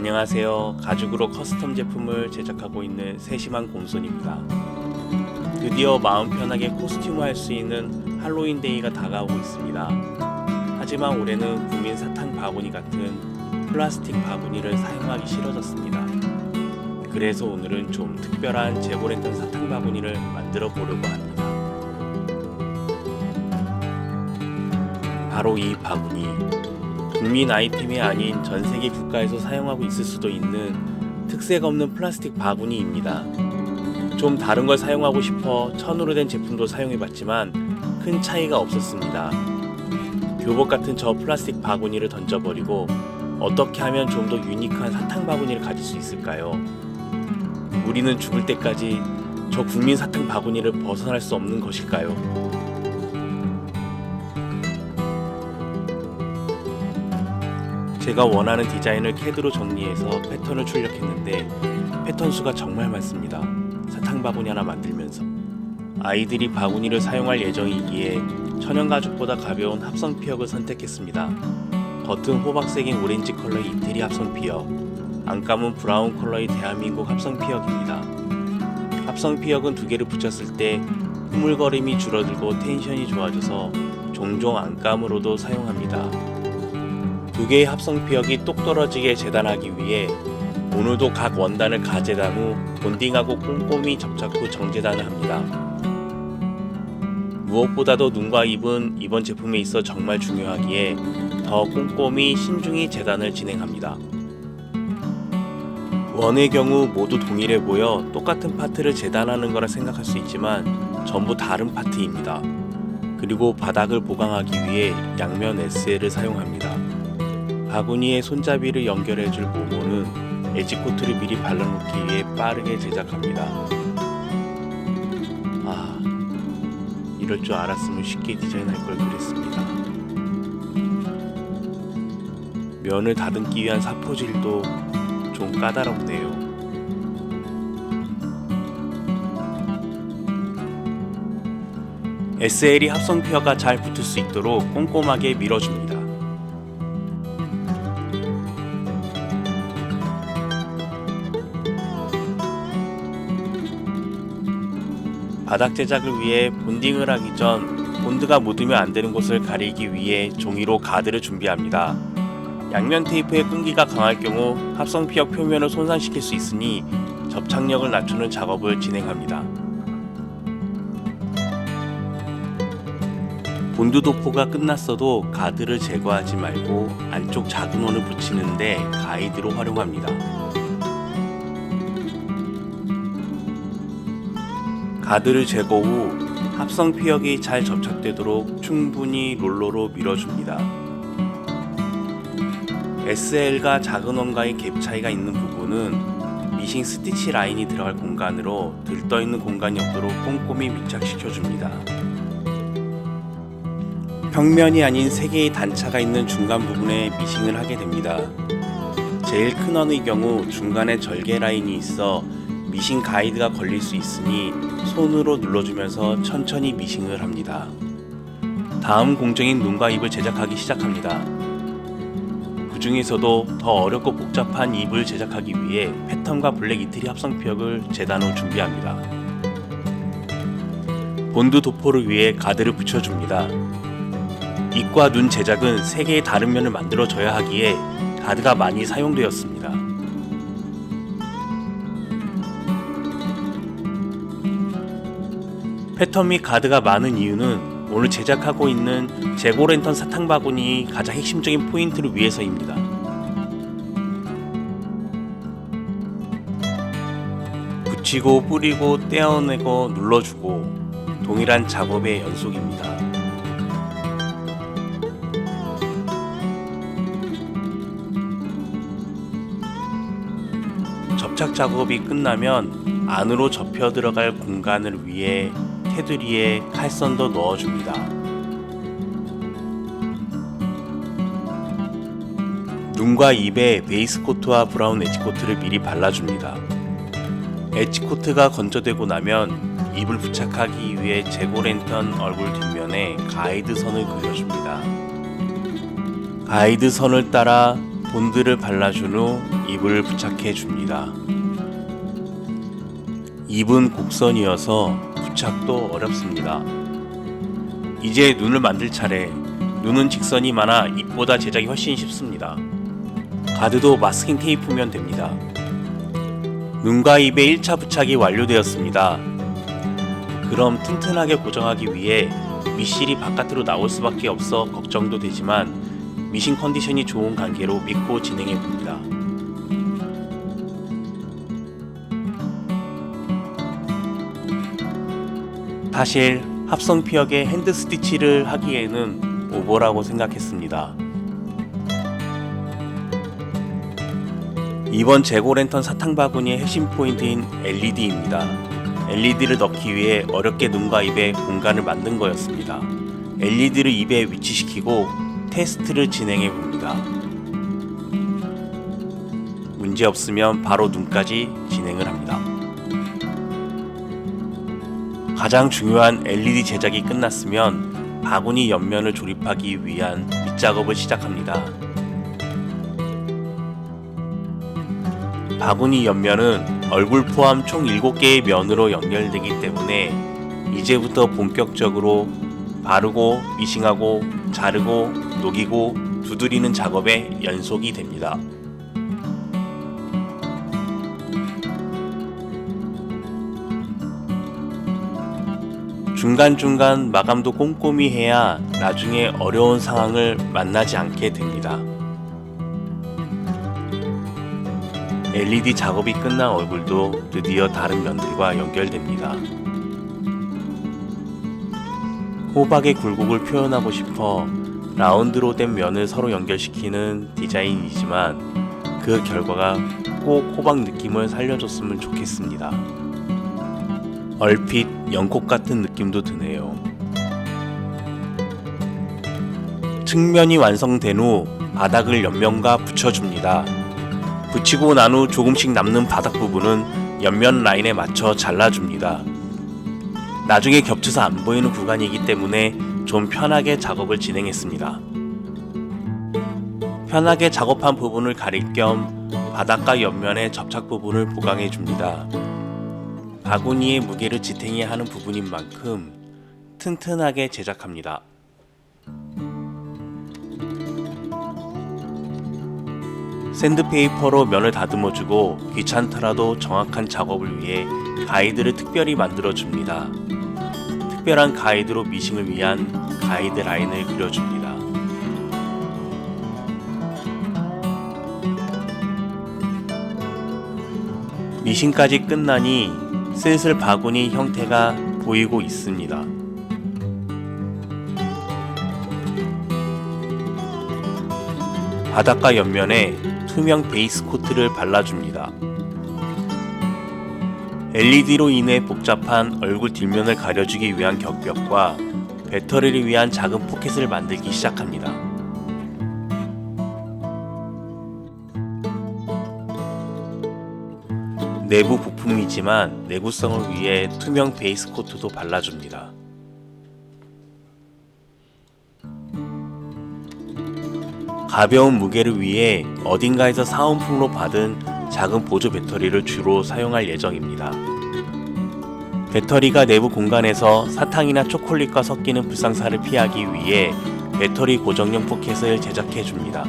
안녕하세요. 가죽으로 커스텀 제품을 제작하고 있는 세심한 곰손입니다. 드디어 마음 편하게 코스튬을 할 수 있는 할로윈 데이가 다가오고 있습니다. 하지만 올해는 국민 사탕 바구니 같은 플라스틱 바구니를 사용하기 싫어졌습니다. 그래서 오늘은 좀 특별한 재고랜턴 사탕 바구니를 만들어 보려고 합니다. 바로 이 바구니. 국민 아이템이 아닌 전 세계 국가에서 사용하고 있을 수도 있는 특색 없는 플라스틱 바구니입니다. 좀 다른 걸 사용하고 싶어 천으로 된 제품도 사용해봤지만 큰 차이가 없었습니다. 교복 같은 저 플라스틱 바구니를 던져버리고 어떻게 하면 좀 더 유니크한 사탕 바구니를 가질 수 있을까요? 우리는 죽을 때까지 저 국민 사탕 바구니를 벗어날 수 없는 것일까요? 제가 원하는 디자인을 CAD로 정리해서 패턴을 출력했는데 패턴 수가 정말 많습니다. 사탕 바구니 하나 만들면서 아이들이 바구니를 사용할 예정이기에 천연 가죽보다 가벼운 합성 피혁을 선택했습니다. 겉은 호박색인 오렌지 컬러의 이태리 합성 피혁, 안감은 브라운 컬러의 대한민국 합성 피혁입니다. 합성 피혁은 두 개를 붙였을 때 흐물거림이 줄어들고 텐션이 좋아져서 종종 안감으로도 사용합니다. 두 개의 합성 피혁이 똑 떨어지게 재단하기 위해 오늘도 각 원단을 가재단 후 본딩하고 꼼꼼히 접착 후 정재단을 합니다. 무엇보다도 눈과 입은 이번 제품에 있어 정말 중요하기에 더 꼼꼼히 신중히 재단을 진행합니다. 원의 경우 모두 동일해 보여 똑같은 파트를 재단하는 거라 생각할 수 있지만 전부 다른 파트입니다. 그리고 바닥을 보강하기 위해 양면 SL을 사용합니다. 바구니에 손잡이를 연결해줄 모모는 에지코트를 미리 발라놓기 위해 빠르게 제작합니다. 이럴 줄 알았으면 쉽게 디자인할 걸 그랬습니다. 면을 다듬기 위한 사포질도 좀 까다롭네요. SL이 합성 피혁가 잘 붙을 수 있도록 꼼꼼하게 밀어줍니다. 바닥 제작을 위해 본딩을 하기 전 본드가 묻으면 안 되는 곳을 가리기 위해 종이로 가드를 준비합니다. 양면 테이프의 끈기가 강할 경우 합성 피혁 표면을 손상시킬 수 있으니 접착력을 낮추는 작업을 진행합니다. 본드 도포가 끝났어도 가드를 제거하지 말고 안쪽 작은 원을 붙이는데 가이드로 활용합니다. 가드를 제거 후 합성 피혁이 잘 접착되도록 충분히 롤러로 밀어줍니다. SL과 작은 원과의 갭 차이가 있는 부분은 미싱 스티치 라인이 들어갈 공간으로 들떠있는 공간이 없도록 꼼꼼히 밀착시켜줍니다. 평면이 아닌 3개의 단차가 있는 중간 부분에 미싱을 하게 됩니다. 제일 큰 원의 경우 중간에 절개 라인이 있어 미싱 가이드가 걸릴 수 있으니 손으로 눌러주면서 천천히 미싱을 합니다. 다음 공정인 눈과 입을 제작하기 시작합니다. 그 중에서도 더 어렵고 복잡한 입을 제작하기 위해 패턴과 블랙 이태리 합성 피혁을 재단 후 준비합니다. 본드 도포를 위해 가드를 붙여줍니다. 입과 눈 제작은 3개의 다른 면을 만들어줘야 하기에 가드가 많이 사용되었습니다. 패턴 및 가드가 많은 이유는 오늘 제작하고 있는 재고랜턴 사탕 바구니 가장 핵심적인 포인트를 위해서입니다. 붙이고 뿌리고 떼어내고 눌러주고 동일한 작업의 연속입니다. 접착 작업이 끝나면 안으로 접혀 들어갈 공간을 위해 테두리에 칼선도 넣어줍니다. 눈과 입에 베이스 코트와 브라운 엣지 코트를 미리 발라줍니다. 엣지 코트가 건조되고 나면 입을 부착하기 위해 재고랜턴 얼굴 뒷면에 가이드 선을 그려줍니다. 가이드 선을 따라 본드를 발라준 후 잎을 부착해 줍니다. 잎은 곡선이어서 부착도 어렵습니다. 이제 눈을 만들 차례. 눈은 직선이 많아 잎보다 제작이 훨씬 쉽습니다. 가드도 마스킹 테이프면 됩니다. 눈과 입의 1차 부착이 완료되었습니다. 그럼 튼튼하게 고정하기 위해 밑실이 바깥으로 나올 수밖에 없어 걱정도 되지만 미싱 컨디션이 좋은 관계로 믿고 진행해 봅니다. 사실 합성 피혁에 핸드 스티치를 하기에는 오버라고 생각했습니다. 이번 재고 랜턴 사탕 바구니의 핵심 포인트인 LED입니다. LED를 넣기 위해 어렵게 눈과 입에 공간을 만든 거였습니다. LED를 입에 위치시키고 테스트를 진행해 봅니다. 문제 없으면 바로 눈까지 진행을 합니다. 가장 중요한 LED 제작이 끝났으면 바구니 옆면을 조립하기 위한 밑작업을 시작합니다. 바구니 옆면은 얼굴 포함 총 7개의 면으로 연결되기 때문에 이제부터 본격적으로 바르고 미싱하고 자르고 녹이고 두드리는 작업의 연속이 됩니다. 중간중간 마감도 꼼꼼히 해야 나중에 어려운 상황을 만나지 않게 됩니다. LED 작업이 끝난 얼굴도 드디어 다른 면들과 연결됩니다. 호박의 굴곡을 표현하고 싶어 라운드로 된 면을 서로 연결시키는 디자인이지만 그 결과가 꼭 호박 느낌을 살려줬으면 좋겠습니다. 얼핏 연꽃 같은 느낌도 드네요. 측면이 완성된 후 바닥을 옆면과 붙여줍니다. 붙이고 난 후 조금씩 남는 바닥 부분은 옆면 라인에 맞춰 잘라줍니다. 나중에 겹쳐서 안 보이는 구간이기 때문에 좀 편하게 작업을 진행했습니다. 편하게 작업한 부분을 가릴 겸 바닥과 옆면의 접착 부분을 보강해줍니다. 바구니의 무게를 지탱해야 하는 부분인 만큼 튼튼하게 제작합니다. 샌드페이퍼로 면을 다듬어주고 귀찮더라도 정확한 작업을 위해 가이드를 특별히 만들어줍니다. 특별한 가이드로 미싱을 위한 가이드 라인을 그려줍니다. 미싱까지 끝나니 슬슬 바구니 형태가 보이고 있습니다. 바닥과 옆면에 투명 베이스 코트를 발라줍니다. LED로 인해 복잡한 얼굴 뒷면을 가려주기 위한 격벽과 배터리를 위한 작은 포켓을 만들기 시작합니다. 내부 부품이지만 내구성을 위해 투명 베이스 코트도 발라줍니다. 가벼운 무게를 위해 어딘가에서 사은품으로 받은 작은 보조 배터리를 주로 사용할 예정입니다. 배터리가 내부 공간에서 사탕이나 초콜릿과 섞이는 불상사를 피하기 위해 배터리 고정용 포켓을 제작해 줍니다.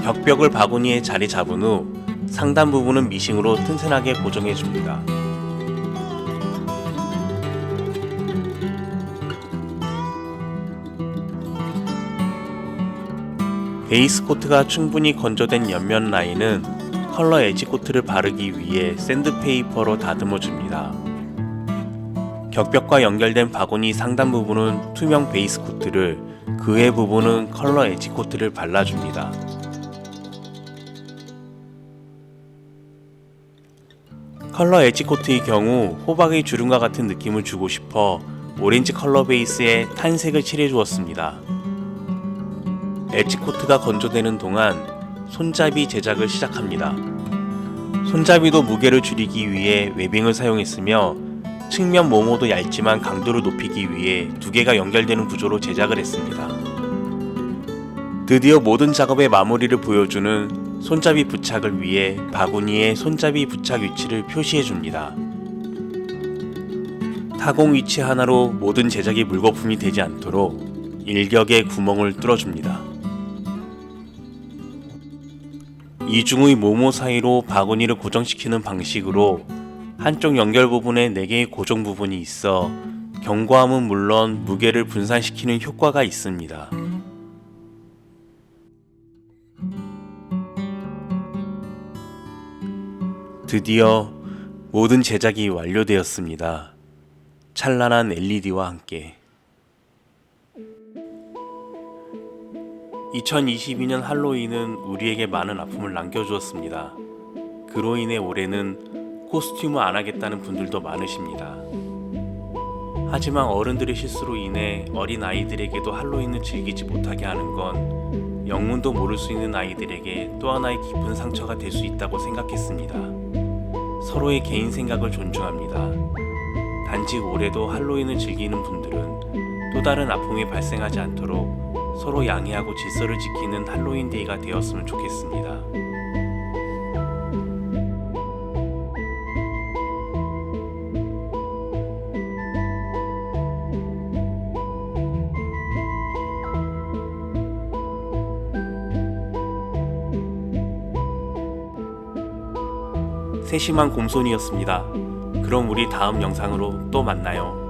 격벽을 바구니에 자리 잡은 후 상단 부분은 미싱으로 튼튼하게 고정해 줍니다. 베이스 코트가 충분히 건조된 옆면 라인은 컬러 에지 코트를 바르기 위해 샌드페이퍼로 다듬어 줍니다. 격벽과 연결된 바구니 상단 부분은 투명 베이스 코트를, 그 외 부분은 컬러 에지 코트를 발라줍니다. 컬러 엣지 코트의 경우 호박의 주름과 같은 느낌을 주고 싶어 오렌지 컬러 베이스에 탄색을 칠해 주었습니다. 엣지 코트가 건조되는 동안 손잡이 제작을 시작합니다. 손잡이도 무게를 줄이기 위해 웨빙을 사용했으며 측면 모모도 얇지만 강도를 높이기 위해 두 개가 연결되는 구조로 제작을 했습니다. 드디어 모든 작업의 마무리를 보여주는 손잡이 부착을 위해 바구니에 손잡이 부착 위치를 표시해줍니다. 타공 위치 하나로 모든 제작이 물거품이 되지 않도록 일격에 구멍을 뚫어줍니다. 이중의 모모 사이로 바구니를 고정시키는 방식으로 한쪽 연결 부분에 4개의 고정 부분이 있어 견고함은 물론 무게를 분산시키는 효과가 있습니다. 드디어 모든 제작이 완료되었습니다. 찬란한 LED와 함께. 2022년 할로윈은 우리에게 많은 아픔을 남겨주었습니다. 그로 인해 올해는 코스튬을 안 하겠다는 분들도 많으십니다. 하지만 어른들의 실수로 인해 어린 아이들에게도 할로윈을 즐기지 못하게 하는 건 영문도 모를 수 있는 아이들에게 또 하나의 깊은 상처가 될 수 있다고 생각했습니다. 서로의 개인 생각을 존중합니다. 단지 올해도 할로윈을 즐기는 분들은 또 다른 아픔이 발생하지 않도록 서로 양해하고 질서를 지키는 할로윈 데이가 되었으면 좋겠습니다. 세심한 곰손이었습니다. 그럼 우리 다음 영상으로 또 만나요.